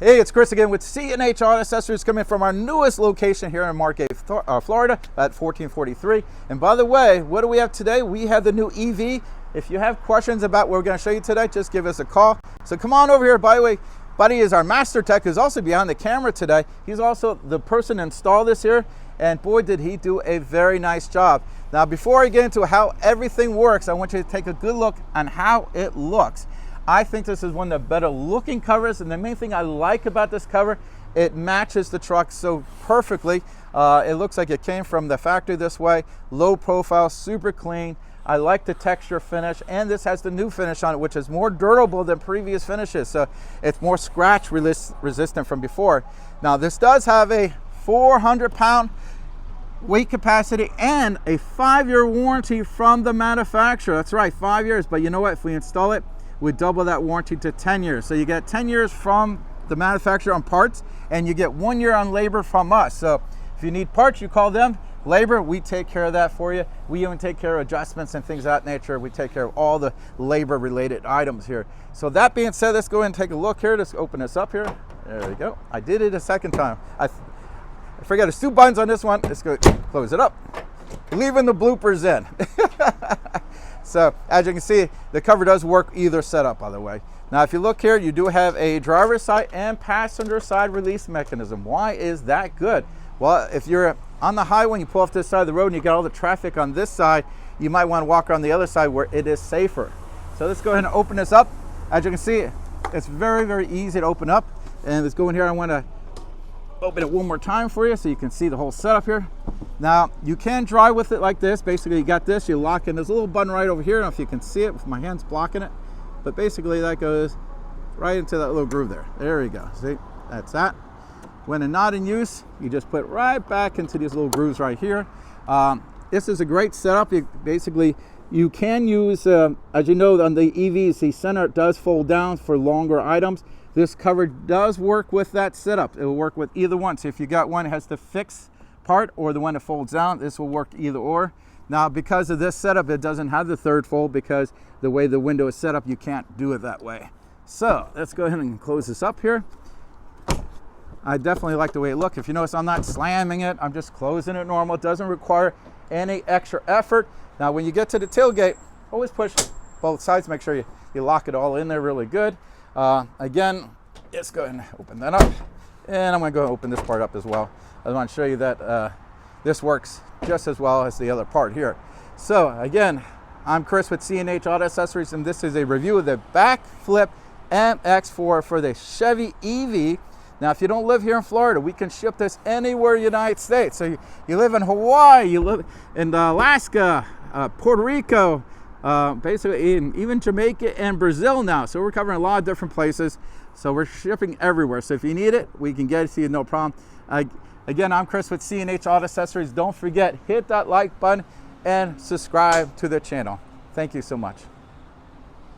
Hey, it's Chris again with C&H Auto Accessories, coming from our newest location here in Margate, Florida at 1443. And by the way, what do we have today? We have the new EV. If you have questions about what we're going to show you today, just give us a call. So come on over here. By the way, Buddy is our master tech, who's also behind the camera today. He's also the person to install this here, and boy, did he do a very nice job. Now, before I get into how everything works, I want you to take a good look on how it looks. I think this is one of the better looking covers, and the main thing I like about this cover, it matches the truck so perfectly. It looks like it came from the factory this way, low profile, super clean. I like the texture finish, and this has the new finish on it, which is more durable than previous finishes, so it's more scratch resistant from before. Now, this does have a 400-pound weight capacity and a 5-year warranty from the manufacturer. That's right, 5 years, but you know what? If we install it, we double that warranty to 10 years. So you get 10 years from the manufacturer on parts, and you get 1 year on labor from us. So if you need parts, you call them. Labor, we take care of that for you. We even take care of adjustments and things of that nature. We take care of all the labor related items here. So that being said, let's go ahead and take a look here. Let's open this up here. There we go. I did it a second time. I forgot there's 2 buttons on this one. Let's go close it up. Leaving the bloopers in. So as you can see, the cover does work either setup, by the way. Now, if you look here, you do have a driver's side and passenger side release mechanism. Why is that good? Well, if you're on the highway and you pull off this side of the road and you got all the traffic on this side, you might want to walk around the other side where it is safer. So let's go ahead and open this up. As you can see, it's very, very easy to open up. And let's go in here. I want to open it one more time for you so you can see the whole setup here. Now, you can drive with it like this. Basically, you got this, you lock in. There's a little button right over here. I don't know if you can see it with my hands blocking it, but basically that goes right into that little groove there. There you go. See, that's that. When it's not in use, you just put it right back into these little grooves right here. This is a great setup. You can use, as you know, on the EVs, the center does fold down for longer items. This cover does work with that setup. It will work with either one. So if you got one that has the fixed part or the one that folds down, this will work either or. Now, because of this setup, it doesn't have the third fold because the way the window is set up, you can't do it that way. So let's go ahead and close this up here. I definitely like the way it looks. If you notice, I'm not slamming it. I'm just closing it normal. It doesn't require any extra effort. Now, when you get to the tailgate, always push both sides. Make sure you lock it all in there really good. Again, let's go ahead and open that up. And I'm going to go open this part up as well. I want to show you that this works just as well as the other part here. So again, I'm Chris with C&H Auto Accessories, and this is a review of the Bak Flip MX4 for the Chevy EV. Now, if you don't live here in Florida, we can ship this anywhere in the United States. So you live in Hawaii, you live in Alaska, Puerto Rico, basically even Jamaica and Brazil now. So we're covering a lot of different places. So we're shipping everywhere. So if you need it, we can get it to you, no problem. Again, I'm Chris with C&H Auto Accessories. Don't forget, hit that like button and subscribe to the channel. Thank you so much.